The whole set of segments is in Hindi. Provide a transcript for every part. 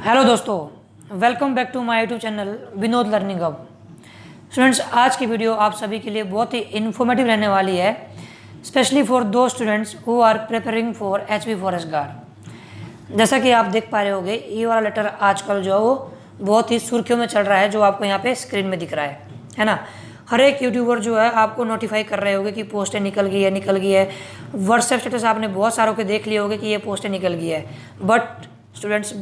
हेलो दोस्तों, welcome back to my YouTube channel Vinod learning hub. Students, आज की वीडियो आप सभी के लिए बहुत ही इन्फॉर्मेटिव रहने वाली है, स्पेशली फॉर दो students who are preparing for HP forest guard. जैसा कि आप देख पा रहे होंगे, ये वाला लेटर आजकल जो है वो बहुत ही सुर्खियों में चल रहा है, जो आपको यहाँ पे स्क्रीन में दिख रहा है ना। हर एक यूट्यूबर जो है आपको नोटिफाई कर रहे होंगे कि पोस्टें निकल गई है। व्हाट्सएप स्टेटस आपने बहुत सारों के देख लिए होंगे कि ये पोस्टें निकल गई है। बट स्टूडेंट्स,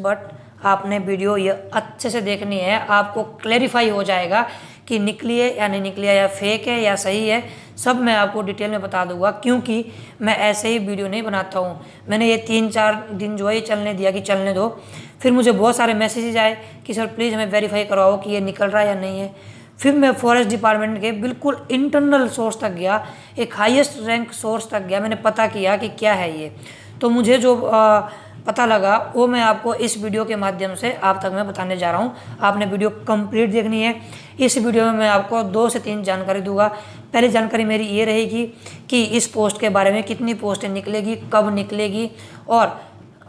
आपने वीडियो ये अच्छे से देखनी है, आपको क्लेरिफाई हो जाएगा कि निकली है या नहीं निकली है, या फेक है या सही है। सब मैं आपको डिटेल में बता दूंगा, क्योंकि मैं ऐसे ही वीडियो नहीं बनाता हूँ। मैंने ये 3-4 दिन जो है ये चलने दिया कि चलने दो, फिर मुझे बहुत सारे मैसेजेस आए कि सर प्लीज़ हमें वेरीफाई करवाओ कि ये निकल रहा है या नहीं है। फिर मैं फॉरेस्ट डिपार्टमेंट के बिल्कुल इंटरनल सोर्स तक गया, एक हाईएस्ट रैंक सोर्स तक गया, मैंने पता किया कि क्या है ये। तो मुझे जो पता लगा वो मैं आपको इस वीडियो के माध्यम से आप तक मैं बताने जा रहा हूँ। आपने वीडियो कंप्लीट देखनी है। इस वीडियो में मैं आपको 2 से 3 जानकारी दूंगा। पहली जानकारी मेरी ये रहेगी कि इस पोस्ट के बारे में, कितनी पोस्टें निकलेगी, कब निकलेगी, और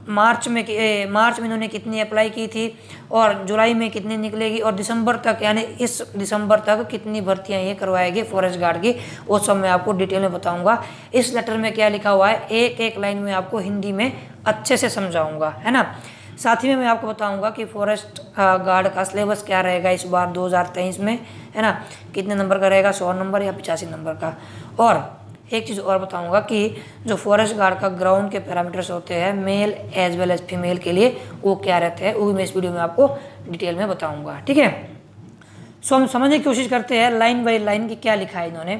मार्च में इन्होंने कितनी अप्लाई की थी, और जुलाई में कितनी निकलेगी, और दिसंबर तक यानी इस दिसंबर तक कितनी भर्तियां ये करवाएगी फॉरेस्ट गार्ड की, वो सब मैं आपको डिटेल में बताऊंगा। इस लेटर में क्या लिखा हुआ है एक एक लाइन में आपको हिंदी में अच्छे से समझाऊंगा, है ना। साथ ही में मैं आपको बताऊंगा कि फॉरेस्ट गार्ड का सिलेबस क्या रहेगा इस बार 2023 में, है ना। कितने नंबर का रहेगा, 100 नंबर या 85 नंबर का। और एक चीज़ और बताऊंगा कि जो फॉरेस्ट गार्ड का ग्राउंड के पैरामीटर्स होते हैं male as well as female के लिए, वो क्या रहते हैं, वो भी मैं इस वीडियो में आपको डिटेल में बताऊंगा, ठीक है। सो हम समझने की कोशिश करते हैं लाइन बाई लाइन की क्या लिखा है इन्होंने।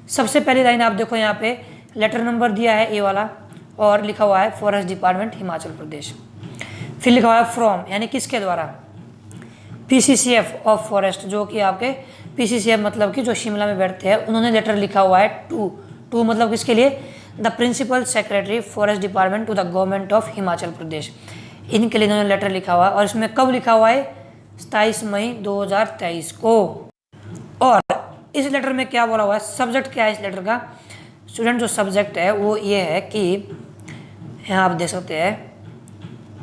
सबसे पहली लाइन आप देखो, यहाँ पे लेटर नंबर दिया है ए वाला, और लिखा हुआ है फॉरेस्ट डिपार्टमेंट हिमाचल प्रदेश। फिर लिखा हुआ है फ्रॉम, यानी किसके द्वारा, PCCF ऑफ फॉरेस्ट, जो कि आपके PCCF मतलब कि जो शिमला में बैठते हैं, उन्होंने लेटर लिखा हुआ है टू मतलब किसके लिए, the principal secretary forest department to the government of Himachal Pradesh. इनके लिए इन्होंने लेटर लिखा हुआ है, और इसमें कब लिखा हुआ है, 27 मई 2023 को। और इस लेटर में क्या बोला हुआ है, सब्जेक्ट क्या है इस लेटर का। स्टूडेंट, जो सब्जेक्ट है वो ये है कि यहाँ आप देख सकते हैं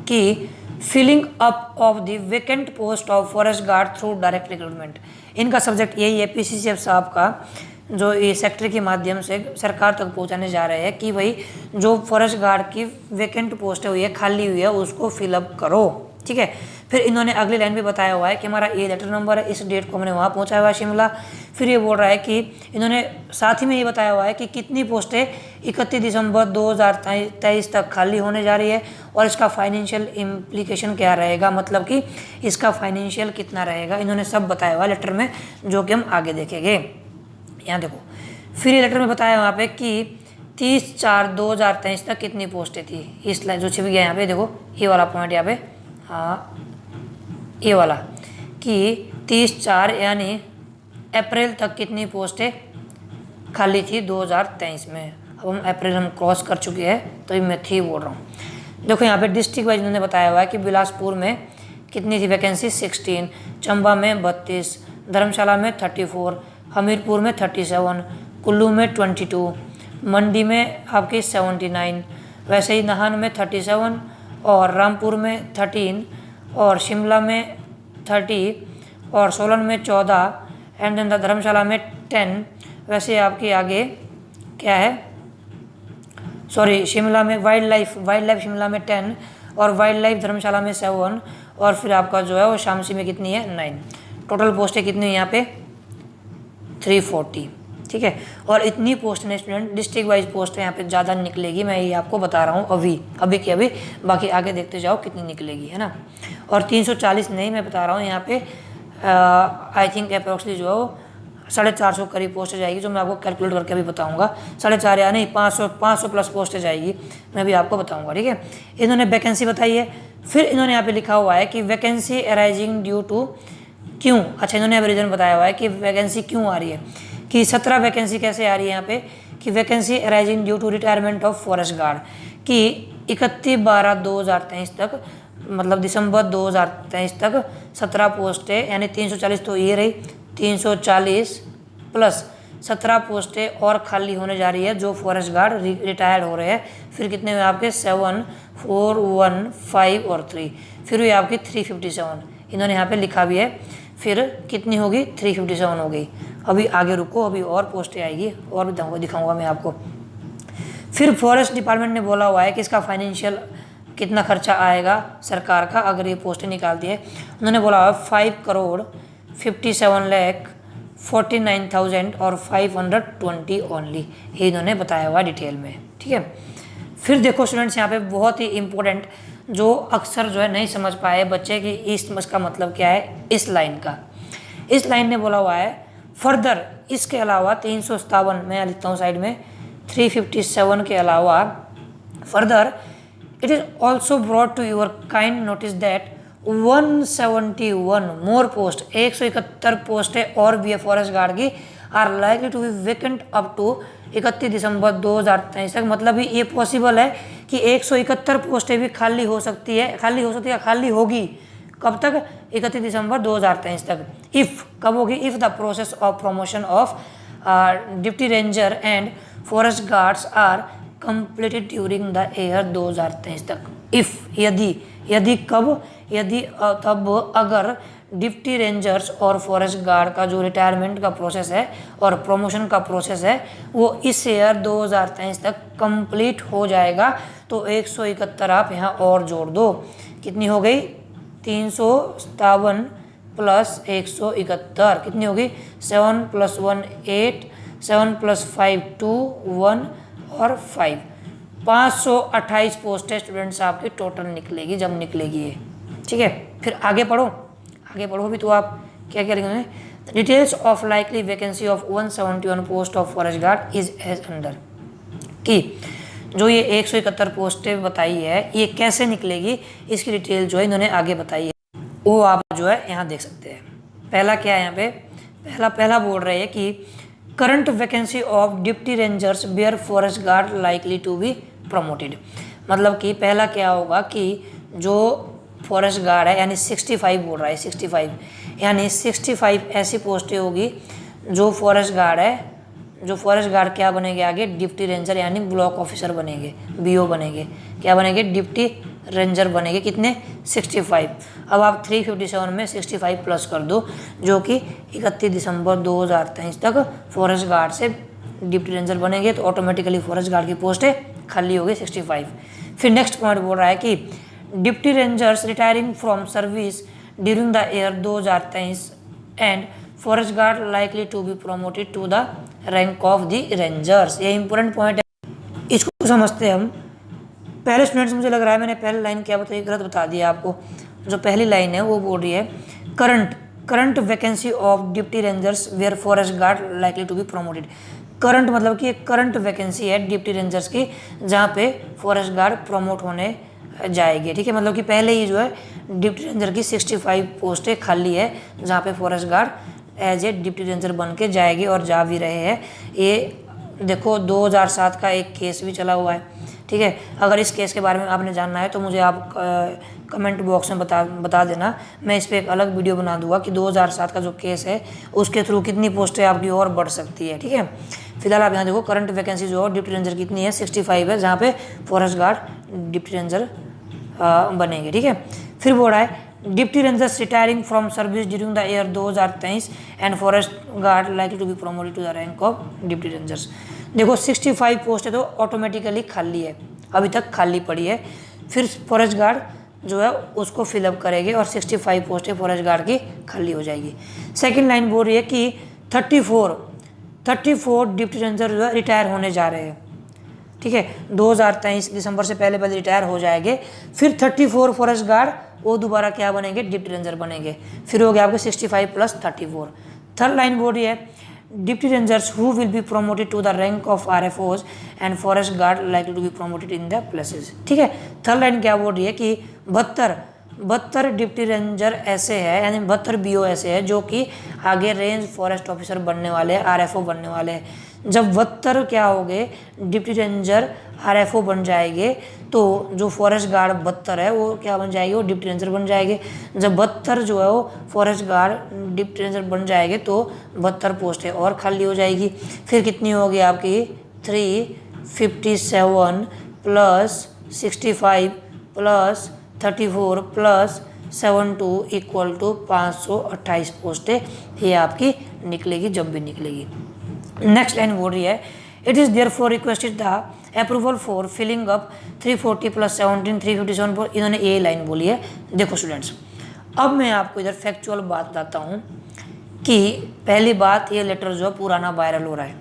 कि filling up of the vacant post of forest guard through direct recruitment. इनका सब्जेक्ट यही है, PCCF साहब का जो ये सेक्रेटरी के माध्यम से सरकार तक पहुंचाने जा रहे हैं कि भाई जो फॉरेस्ट गार्ड की वेकेंट पोस्ट है, ये खाली हुई है, उसको फिलअप करो, ठीक है। फिर इन्होंने अगली लाइन भी बताया हुआ है कि हमारा ये लेटर नंबर है, इस डेट को हमने वहाँ पहुँचाया हुआ है शिमला। फिर ये बोल रहा है कि इन्होंने साथ ही में ये बताया हुआ है कि कितनी पोस्टें 31 दिसंबर 2023 तक खाली होने जा रही है, और इसका फाइनेंशियल इम्प्लीकेशन क्या रहेगा, मतलब कि इसका फाइनेंशियल कितना रहेगा, इन्होंने सब बताया हुआ है लेटर में, जो कि हम आगे देखेंगे। यहाँ देखो, फिर ये लेटर में बताया वहाँ पे कि 30/4/2023 तक कितनी पोस्टें थी। इस लाइन जो छिप गया यहाँ पे देखो, ये वाला पॉइंट यहाँ पे, हाँ ये वाला, कि 30/4 यानी अप्रैल तक कितनी पोस्टें खाली थी 2023 में। अब हम अप्रैल हम क्रॉस कर चुके हैं, तो मैं थी बोल रहा हूँ। देखो यहाँ पे डिस्ट्रिक्ट वाइज इन्होंने बताया हुआ है कि बिलासपुर में कितनी थी वैकेंसी, 16, चंबा में 32, धर्मशाला में 34, हमीरपुर में 37, कुल्लू में 22, मंडी में आपकी 79, वैसे ही नाहन में 37, और रामपुर में 13, और शिमला में 30, और सोलन में 14, एंड देन धर्मशाला में 10। वैसे आपके आगे क्या है, सॉरी, शिमला में वाइल्ड लाइफ शिमला में 10, और वाइल्ड लाइफ धर्मशाला में 7, और फिर आपका जो है वो शामसी में कितनी है, 9। टोटल पोस्टें कितनी है यहाँ पे, 340, ठीक है। और इतनी पोस्ट ने स्टूडेंट, डिस्ट्रिक्ट वाइज पोस्ट यहाँ पे ज़्यादा निकलेगी, मैं ये आपको बता रहा हूँ अभी की अभी, बाकी आगे देखते जाओ कितनी निकलेगी, है ना। और 340 नहीं, मैं बता रहा हूँ यहाँ पे आई थिंक अप्रोक्सली जो है 450 करीब पोस्ट जाएगी, जो मैं आपको कैलकुलेट करके अभी बताऊँगा। 450 या नहीं, 500 प्लस पोस्ट जाएगी, मैं भी आपको बताऊँगा, ठीक है। इन्होंने वैकेंसी बताई है। फिर इन्होंने यहाँ पे लिखा हुआ है कि वैकेंसी अराइजिंग ड्यू टू, क्यों, अच्छा इन्होंने अभी रीजन बताया हुआ है कि वैकेंसी क्यों आ रही है, कि 17 वैकेंसी कैसे आ रही है यहाँ पे, कि vacancy arising due to retirement of forest guard, कि 31/12/2023 तक, मतलब दिसंबर 2023 तक 17 पोस्टें, यानी 340, तो ये रही 340 प्लस 17 पोस्टें और खाली होने जा रही है जो फॉरेस्ट गार्ड रिटायर्ड हो रहे हैं। फिर कितने हुए आपके 7, 4, 1, 5 और 3, फिर हुई आपकी 357, इन्होंने यहाँ पे लिखा भी है। फिर कितनी होगी 357 हो गई। अभी आगे रुको, अभी और पोस्टें आएगी और भी दिखाऊंगा मैं आपको। फिर फॉरेस्ट डिपार्टमेंट ने बोला हुआ है कि इसका फाइनेंशियल कितना खर्चा आएगा सरकार का अगर ये पोस्टें निकालती है। उन्होंने बोला हुआ 5,57,49,000 और 520 ओनली, ये इन्होंने बताया हुआ डिटेल में। ठीक है, फिर देखो स्टूडेंट्स यहाँ पे बहुत ही इंपॉर्टेंट जो अक्सर जो है नहीं समझ पाए बच्चे कि इसका मतलब क्या है। इस लाइन का, इस लाइन ने बोला हुआ है फर्दर इसके अलावा 357, मैं लिखता हूँ साइड में, 357 के अलावा further it is also brought to your kind notice that 171 more post, 171 पोस्टें और बी एफ फॉरेस्ट गार्ड की are likely to be vacant up to 31 December 2023 तक। मतलब ये पॉसिबल है कि 171 पोस्टें भी खाली हो सकती है, खाली होगी कब तक, 31 दिसंबर 2023 तक। इफ़ कब होगी, if the process of promotion of deputy ranger and forest guards are completed during the year 2023 तक। इफ़ यदि कब, यदि तब अगर डिप्टी रेंजर्स और फॉरेस्ट गार्ड का जो रिटायरमेंट का प्रोसेस है और प्रमोशन का प्रोसेस है वो इस ईयर 2023 तक कंप्लीट हो जाएगा। तो 171 आप यहाँ और जोड़ दो, कितनी हो गई 357 प्लस 171 कितनी होगी 7 + 1 8, 7 + 5 2, 1 और 5, 528 पोस्टें स्टूडेंट्स आपकी टोटल निकलेगी जब निकलेगी ये। ठीक है, फिर आगे पढ़ो भी तो आप क्या क्या लिखेंगे। Details of likely vacancy of 171 post of forest guard is as under, कि जो ये 171 पोस्टें बताई है ये कैसे निकलेगी इसकी डिटेल जो है इन्होंने आगे बताई है, वो आप जो है यहाँ देख सकते हैं। पहला क्या है यहाँ पे, पहला बोल रहे हैं कि current vacancy of deputy rangers where forest guard likely to be promoted. मतलब कि पहला क्या होगा कि जो फॉरेस्ट गार्ड है यानी 65 बोल रहा है, 65 यानी 65 ऐसी पोस्टें होगी जो फॉरेस्ट गार्ड है, जो फॉरेस्ट गार्ड क्या बनेंगे आगे, डिप्टी रेंजर यानी ब्लॉक ऑफिसर बनेंगे, बीओ बनेंगे, क्या बनेंगे डिप्टी रेंजर बनेंगे, कितने 65। अब आप 357 में 65 प्लस कर दो जो कि 31 दिसंबर 2023 तक फॉरेस्ट गार्ड से डिप्टी रेंजर बनेंगे, तो ऑटोमेटिकली फॉरेस्ट गार्ड की पोस्टें खाली होगी 65। फिर नेक्स्ट पॉइंट बोल रहा है कि deputy rangers retiring from service during the year 2023 and forest guard likely to be promoted to the rank of the rangers. ये इंपॉर्टेंट पॉइंट है, इसको समझते हैं हम। पहले स्टूडेंट्स मुझे लग रहा है मैंने पहली लाइन क्या बताई, गलत बता दिया आपको। जो पहली लाइन है वो बोल रही है current vacancy of deputy rangers where forest guard likely to be promoted. Current मतलब कि एक करंट वैकेंसी है डिप्टी रेंजर्स की जहाँ पे फॉरेस्ट गार्ड प्रमोट होने जाएगी। ठीक है, मतलब कि पहले ही जो है डिप्टी रेंजर की 65 पोस्टें खाली है जहाँ पे forest guard as a deputy ranger बन के जाएगी और जा भी रहे हैं। ये देखो 2007 का एक केस भी चला हुआ है। ठीक है, अगर इस केस के बारे में आपने जानना है तो मुझे आप कमेंट बॉक्स में बता देना, मैं इस पर एक अलग वीडियो बना दूंगा कि 2007 का जो केस है उसके थ्रू कितनी पोस्टें आपकी और बढ़ सकती है। ठीक है, फिलहाल आप यहाँ देखो करंट वैकेंसी जो डिप्टी रेंजर कितनी है 65 है जहाँ पे फॉरेस्ट गार्ड डिप्टी रेंजर बनेंगे। ठीक है, फिर बोल रहा है deputy rangers retiring from service during the year 2023 and forest guard likely to be promoted to the rank of deputy rangers. देखो 65 पोस्टें तो ऑटोमेटिकली खाली है, अभी तक खाली पड़ी है। फिर फॉरेस्ट गार्ड जो है उसको फिलअप करेंगे और 65 पोस्टें फॉरेस्ट गार्ड की खाली हो जाएगी। सेकेंड लाइन बोल रही है कि 34 डिप्टी रेंजर जो है रिटायर होने जा रहे हैं। ठीक है, 2023 दिसंबर से पहले रिटायर हो जाएंगे। फिर 34 फॉरेस्ट गार्ड वो दोबारा क्या बनेंगे डिप्टी रेंजर बनेंगे। फिर हो गया आपके 65 + 34। थर्ड लाइन बोल रही है deputy rangers who will be promoted to the rank of RFOs and forest guard likely to be promoted in the places. ठीक है, थर्ड लाइन क्या बोल रही है कि 72 डिप्टी रेंजर ऐसे हैं यानी 72 बीओ ऐसे हैं जो कि आगे रेंज फॉरेस्ट ऑफिसर बनने वाले हैं, आरएफओ बनने वाले हैं। जब 72 क्या हो गए डिप्टी रेंजर RFO बन जाएंगे तो जो फॉरेस्ट गार्ड 72 है वो क्या बन जाएगी, वो डिप्टी रेंजर बन जाएंगे। जब 72 जो है वो फॉरेस्ट गार्ड डिप्टी रेंजर बन जाएंगे तो 72 पोस्टें और खाली हो जाएगी। फिर कितनी होगी आपकी 357 plus 65 plus 34 plus 72 equal to 528 पोस्टें ये आपकी निकलेगी जब भी निकलेगी। नेक्स्ट लाइन बोल रही है it is there for requested the approval for filling up 340 plus 17 357 पर इन्होंने ये लाइन बोली है। देखो स्टूडेंट्स, अब मैं आपको इधर फैक्चुअल बात बताता हूँ कि पहली बात ये लेटर जो है पुराना वायरल हो रहा है।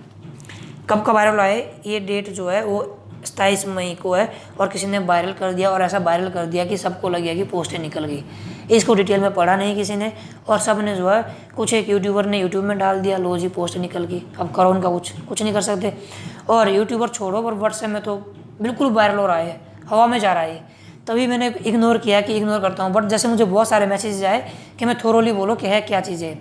कब का वायरल हुआ है, ये डेट जो है वो 27 मई को है और किसी ने वायरल कर दिया और ऐसा वायरल कर दिया कि सबको लग गया कि पोस्टें निकल गई। इसको डिटेल में पढ़ा नहीं किसी ने और सब ने जो है कुछ एक यूट्यूबर ने यूट्यूब में डाल दिया, लो जी पोस्ट निकल गई। अब करो उनका कुछ नहीं कर सकते। और यूट्यूबर छोड़ो पर व्हाट्सएप में तो बिल्कुल वायरल हो रहा है, हवा में जा रहा है। तभी मैंने इग्नोर किया कि इग्नोर करता हूँ, बट जैसे मुझे बहुत सारे मैसेज आए कि मैं थोरोली बोलो कि है क्या चीज़ है,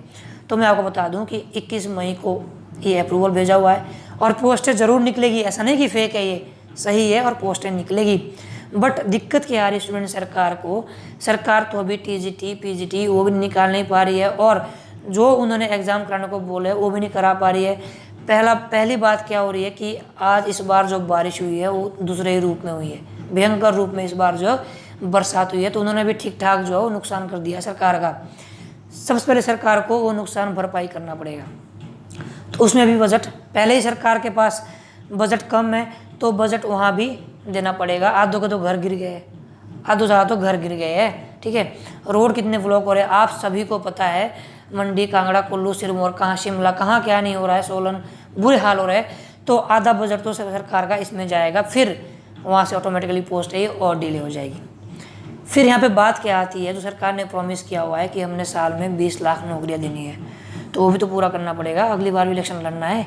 तो मैं आपको बता दूँ कि 21 मई को ये अप्रूवल भेजा हुआ है और पोस्टें ज़रूर निकलेगी। ऐसा नहीं कि फेक है, ये सही है और पोस्टें निकलेगी। बट दिक्कत क्या आ रही है स्टूडेंट सरकार को, सरकार तो अभी TGT PGT वो भी निकाल नहीं पा रही है और जो उन्होंने एग्ज़ाम कराने को बोले वो भी नहीं करा पा रही है। पहली बात क्या हो रही है कि आज इस बार जो बारिश हुई है वो दूसरे ही रूप में हुई है, भयंकर रूप में इस बार जो बरसात हुई है, तो उन्होंने भी ठीक ठाक जो है नुकसान कर दिया सरकार का। सबसे पहले सरकार को वो नुकसान भरपाई करना पड़ेगा, तो उसमें भी बजट पहले ही सरकार के पास बजट कम है तो बजट वहाँ भी देना पड़ेगा। आधों के तो घर गिर गए, आधों ज़्यादा तो घर गिर गए हैं। ठीक है, रोड कितने ब्लॉक हो रहे हैं आप सभी को पता है। मंडी, कांगड़ा, कुल्लू, सिरमौर, कहाँ शिमला, कहाँ क्या नहीं हो रहा है, सोलन, बुरे हाल हो रहे हैं। तो आधा बजट तो सरकार का इसमें जाएगा, फिर वहाँ से ऑटोमेटिकली पोस्ट है और डिले हो जाएगी। फिर यहाँ पे बात क्या आती है, जो सरकार ने प्रॉमिस किया हुआ है कि हमने साल में 20 लाख नौकरियाँ देनी है, तो वो भी तो पूरा करना पड़ेगा। अगली बार भी इलेक्शन लड़ना है,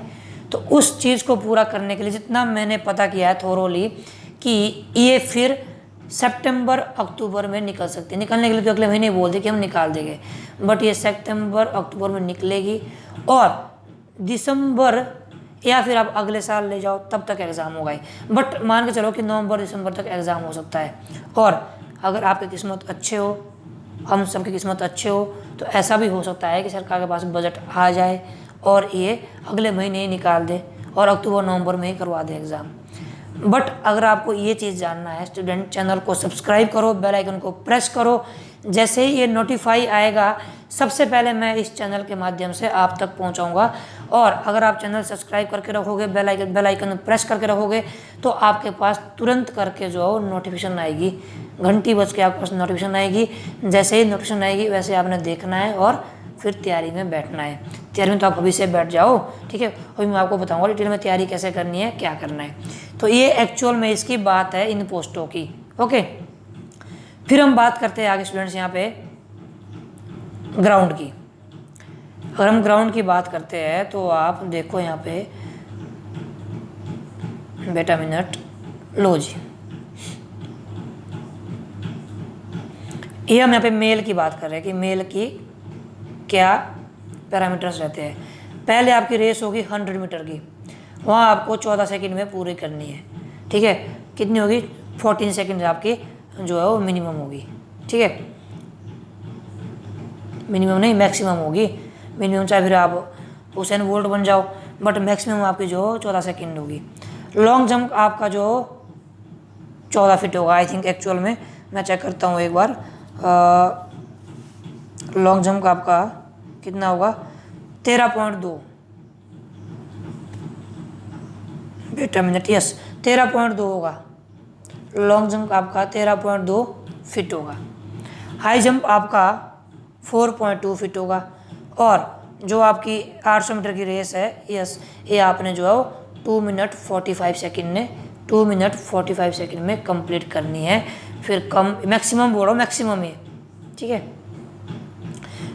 तो उस चीज़ को पूरा करने के लिए जितना मैंने पता किया है थोरोली कि ये फिर सितंबर अक्टूबर में निकल सकती है। निकलने के लिए तो अगले महीने बोल दे कि हम निकाल देंगे, बट ये सितंबर अक्टूबर में निकलेगी और दिसंबर या फिर आप अगले साल ले जाओ तब तक एग्ज़ाम होगा ही। बट मान के चलो कि नवंबर दिसंबर तक एग्ज़ाम हो सकता है। और अगर आपकी किस्मत अच्छे हो, हम सबकी किस्मत अच्छे हो, तो ऐसा भी हो सकता है कि सरकार के पास बजट आ जाए और ये अगले महीने ही निकाल दे और अक्टूबर नवंबर में ही करवा दे एग्ज़ाम। बट अगर आपको ये चीज़ जानना है स्टूडेंट, चैनल को सब्सक्राइब करो, बेल आइकन को प्रेस करो। जैसे ही ये नोटिफाई आएगा सबसे पहले मैं इस चैनल के माध्यम से आप तक पहुंचाऊंगा। और अगर आप चैनल सब्सक्राइब करके रखोगे, बेल आइकन प्रेस करके रखोगे, तो आपके पास तुरंत करके जो है नोटिफिकेशन आएगी, घंटी बज के आपके पास नोटिफिकेशन आएगी। जैसे ही नोटिफिकेशन आएगी वैसे आपने देखना है और फिर तैयारी में बैठना है। तैयारी में तो आप अभी से बैठ जाओ, ठीक है। अभी मैं आपको बताऊंगा डिटेल में तैयारी कैसे करनी है, क्या करना है। तो ये एक्चुअल में इसकी बात है इन पोस्टों की, ओके। फिर हम बात करते हैं आगे स्टूडेंट्स यहाँ पे ग्राउंड की। अगर हम ग्राउंड की बात करते हैं तो आप देखो यहाँ पे बेटा मिनट, लो जी, ये हम यहाँ पे मेल की बात कर रहे हैं कि मेल की क्या पैरामीटर्स रहते हैं। पहले आपकी रेस होगी 100 मीटर की, वहाँ आपको 14 सेकंड में पूरी करनी है, ठीक है। कितनी होगी, 14 सेकंड आपकी जो है वो मिनिमम होगी, ठीक है। मिनिमम नहीं मैक्सिमम होगी, मिनिमम चाहे फिर आप हुसैन बोल्ट बन जाओ, बट मैक्सिमम आपकी जो 14 सेकंड होगी। लॉन्ग जंप आपका जो 14 फीट होगा आई थिंक, एक्चुअल में मैं चेक करता हूँ एक बार। लॉन्ग जंप का आपका कितना होगा, 13.2 बेटा मिनट, यस 13.2 होगा। लॉन्ग जंप आपका 13.2 फीट होगा। हाई जंप आपका 4.2 फीट होगा। और जो आपकी 800 मीटर की रेस है, यस, ये आपने जो है 2 मिनट 45 सेकंड में 2 मिनट 45 सेकंड में कंप्लीट करनी है। फिर कम मैक्सिमम बोलो, मैक्सिमम ही, ठीक है।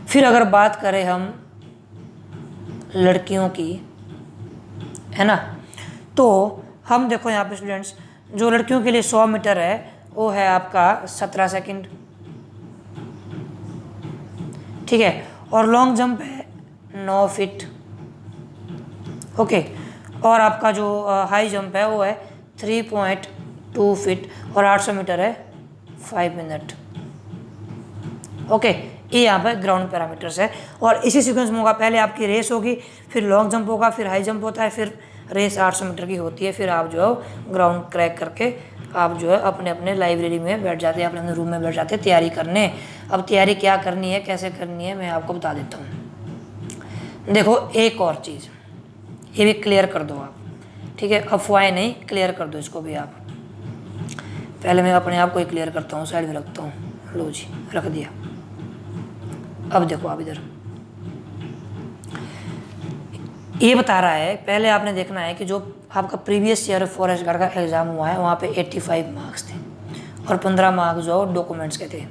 फिर अगर बात करें हम लड़कियों की, है ना, तो हम देखो यहाँ पे स्टूडेंट्स, जो लड़कियों के लिए 100 मीटर है वो है आपका 17 सेकंड, ठीक है। और लॉन्ग जंप है 9 फीट, ओके। और आपका जो हाई जंप है वो है 3.2 फीट और 800 मीटर है 5 मिनट। ओके, ये यहाँ पर ग्राउंड पैरामीटर्स है। और इसी सीक्वेंस में होगा, पहले आपकी रेस होगी, फिर लॉन्ग जंप होगा, फिर हाई जंप होता है, फिर रेस 800 मीटर की होती है, फिर आप जो है ग्राउंड क्रैक करके आप जो है अपने अपने लाइब्रेरी में बैठ जाते हैं, अपने अपने रूम में बैठ जाते हैं तैयारी करने। अब तैयारी क्या करनी है, कैसे करनी है, मैं आपको बता देता हूँ। देखो एक और चीज़ ये भी क्लियर कर दो आप, ठीक है, अफवाहें नहीं, क्लियर कर दो इसको भी आप। पहले मैं अपने आप को ही क्लियर करता हूँ, साइड में रखता हूँ। लो जी, रख दिया। अब देखो आप इधर ये बता रहा है, पहले आपने देखना है कि जो आपका प्रीवियस ईयर फॉरेस्ट गार्ड का एग्ज़ाम हुआ है वहाँ पे 85 मार्क्स थे और 15 मार्क्स जो डॉक्यूमेंट्स के थे,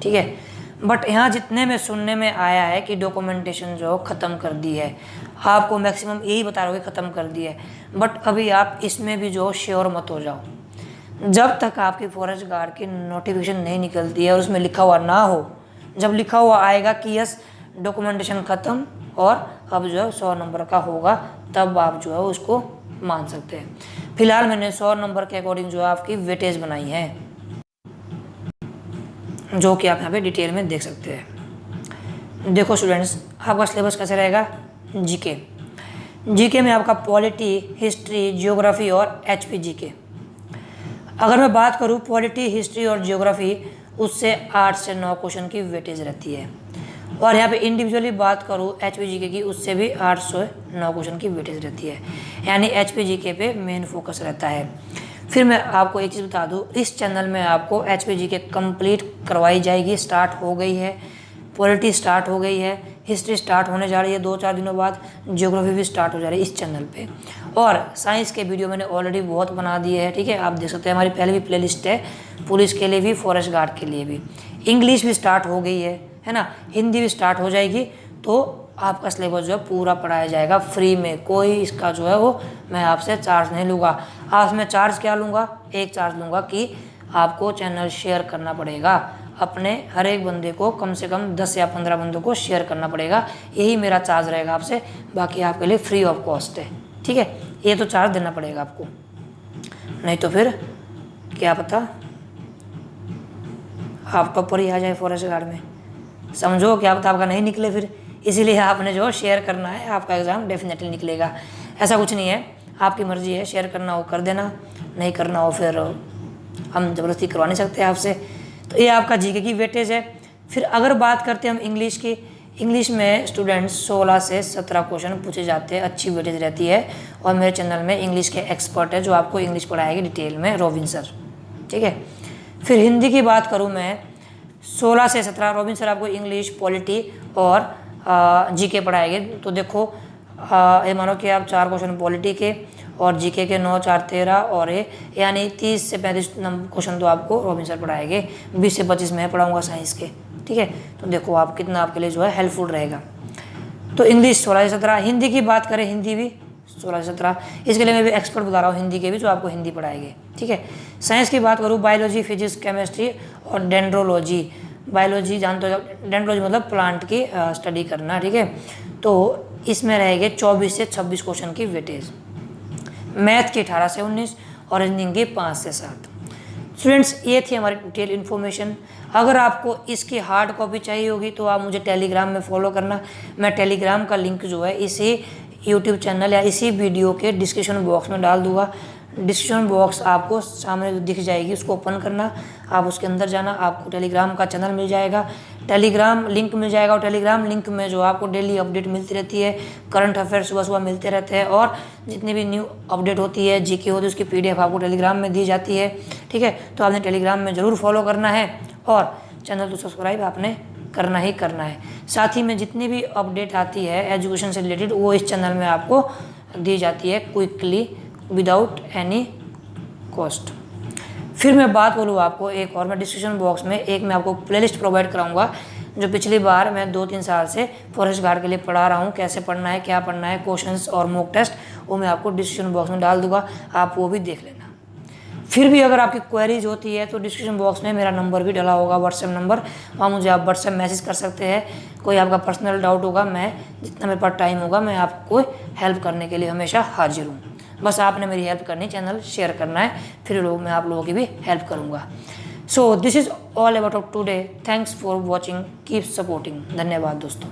ठीक है। बट यहाँ जितने में सुनने में आया है कि डॉक्यूमेंटेशन जो ख़त्म कर दी है, आपको मैक्सिमम यही बता रहे हो कि ख़त्म कर दी है। बट अभी आप इसमें भी जो श्योर मत हो जाओ, जब तक आपकी फॉरेस्ट गार्ड की नोटिफिकेशन नहीं निकलती है और उसमें लिखा हुआ ना हो। जब लिखा हुआ आएगा कि यस डॉक्यूमेंटेशन ख़त्म और अब जो है 100 नंबर का होगा, तब आप जो है उसको मान सकते हैं। फिलहाल मैंने 100 नंबर के अकॉर्डिंग जो है आपकी वेटेज बनाई है, जो कि आप यहाँ पे डिटेल में देख सकते हैं। देखो स्टूडेंट्स, आपका सिलेबस कैसे रहेगा। जीके में आपका पॉलिटी, हिस्ट्री, जियोग्राफी और एचपी जीके। अगर मैं बात करूँ पॉलिटी, हिस्ट्री और जियोग्राफी, उससे 8 से 9 क्वेश्चन की वेटेज रहती है। और यहाँ पे इंडिविजुअली बात करूँ एचपी जीके की, उससे भी 8 से 9 क्वेश्चन की वेटेज रहती है। यानी एचपी जीके पे मेन फोकस रहता है। फिर मैं आपको एक चीज़ बता दूँ, इस चैनल में आपको एचपी जीके कंप्लीट करवाई जाएगी, स्टार्ट हो गई है। पॉलिटी स्टार्ट हो गई है, हिस्ट्री स्टार्ट होने जा रही है 2-4 दिनों बाद, जियोग्राफी भी स्टार्ट हो जा रही है इस चैनल पे। और साइंस के वीडियो मैंने ऑलरेडी बहुत बना दिए हैं, ठीक है, आप देख सकते हैं। हमारी पहले भी प्लेलिस्ट है, पुलिस के लिए भी, फॉरेस्ट गार्ड के लिए भी। इंग्लिश भी स्टार्ट हो गई है ना, हिंदी भी स्टार्ट हो जाएगी। तो आपका सिलेबस जो है पूरा पढ़ाया जाएगा फ्री में, कोई इसका जो है वो मैं आपसे चार्ज नहीं लूँगा। आज मैं चार्ज क्या लूँगा, एक चार्ज लूँगा कि आपको चैनल शेयर करना पड़ेगा, अपने हर एक बंदे को कम से कम 10 या 15 बंदों को शेयर करना पड़ेगा। यही मेरा चार्ज रहेगा आपसे, बाकी आपके लिए फ्री ऑफ कॉस्ट है, ठीक है। ये तो चार्ज देना पड़ेगा आपको, नहीं तो फिर क्या पता आप टॉपर ही आ जाए फॉरेस्ट गार्ड में, समझो, क्या पता आपका नहीं निकले फिर। इसीलिए आपने जो शेयर करना है, आपका एग्ज़ाम डेफिनेटली निकलेगा। ऐसा कुछ नहीं है, आपकी मर्ज़ी है, शेयर करना हो कर देना, नहीं करना हो फिर हम ज़बरदस्ती करवा नहीं सकते आपसे। तो ये आपका जीके की वेटेज है। फिर अगर बात करते हैं हम इंग्लिश की, इंग्लिश में स्टूडेंट्स 16 से 17 क्वेश्चन पूछे जाते हैं, अच्छी वेटेज रहती है। और मेरे चैनल में इंग्लिश के एक्सपर्ट है जो आपको इंग्लिश पढ़ाएगी डिटेल में, रोबिन सर, ठीक है। फिर हिंदी की बात करूँ मैं, 16 से 17 रोबिन सर आपको इंग्लिश, पॉलिटी और जीके पढ़ाएंगे। तो देखो ये मानो कि आप 4 क्वेश्चन पॉलिटी के और जीके के 9, 4, 13 और ये यानी 30 से 35 क्वेश्चन तो आपको रोबिन सर पढ़ाएंगे। 20 से 25 मैं पढ़ाऊँगा साइंस के, ठीक है। तो देखो आप कितना आपके लिए जो है हेल्पफुल रहेगा। तो इंग्लिश 16 से 17, हिंदी की बात करें, हिंदी भी 16 से 17। इसके लिए मैं भी एक्सपर्ट बता रहा हूँ हिंदी के भी, जो आपको हिंदी पढ़ाएंगे, ठीक है। साइंस की बात करूँ, बायोलॉजी, फिजिक्स, केमिस्ट्री और डेंड्रोलॉजी। बायोलॉजी जानते हो, डेंड्रोलॉजी मतलब प्लांट की स्टडी करना, ठीक है। तो इसमें रहेंगे 24 से 26 क्वेश्चन की वेटेज। मैथ की 18 से 19 और रीजनिंग की 5 से 7। स्टूडेंट्स ये थी हमारी डिटेल इन्फॉर्मेशन। अगर आपको इसकी हार्ड कॉपी चाहिए होगी तो आप मुझे टेलीग्राम में फॉलो करना। मैं टेलीग्राम का लिंक जो है इसी यूट्यूब चैनल या इसी वीडियो के डिस्क्रिप्शन बॉक्स में डाल दूंगा। डिस्क्रिप्शन बॉक्स आपको सामने दिख जाएगी, उसको ओपन करना, आप उसके अंदर जाना, आपको टेलीग्राम का चैनल मिल जाएगा, टेलीग्राम लिंक मिल जाएगा। और टेलीग्राम लिंक में जो आपको डेली अपडेट मिलती रहती है, करंट अफेयर सुबह सुबह मिलते रहते हैं, और जितनी भी न्यू अपडेट होती है, जीके होती है, उसकी PDF आपको टेलीग्राम में दी जाती है, ठीक है। तो आपने टेलीग्राम में ज़रूर फॉलो करना है और चैनल को सब्सक्राइब आपने करना ही करना है। साथ ही में जितनी भी अपडेट आती है एजुकेशन से रिलेटेड, वो इस चैनल में आपको दी जाती है क्विकली, विदाउट एनी कॉस्ट। फिर मैं बात बोलूँ आपको एक और, मैं डिस्क्रिप्शन बॉक्स में एक मैं आपको प्लेलिस्ट प्रोवाइड कराऊंगा, जो पिछली बार मैं 2-3 साल से फॉरेस्ट गार्ड के लिए पढ़ा रहा हूँ, कैसे पढ़ना है, क्या पढ़ना है, क्वेश्चंस और मॉक टेस्ट, वो मैं आपको डिस्क्रिप्शन बॉक्स में डाल दूंगा, आप वो भी देख लेना। फिर भी अगर आपकी क्वेरीज होती है तो डिस्क्रिप्शन बॉक्स में मेरा नंबर भी डला होगा, व्हाट्सएप नंबर, वहाँ मुझे आप व्हाट्सएप मैसेज कर सकते हैं। कोई आपका पर्सनल डाउट होगा, मैं जितना मेरे पास टाइम होगा मैं आपको हेल्प करने के लिए हमेशा हाजिर हूँ। बस आपने मेरी हेल्प करनी, चैनल शेयर करना है, फिर मैं आप लोगों की भी हेल्प करूँगा। So this is all about of today. Thanks for watching, keep supporting. धन्यवाद दोस्तों।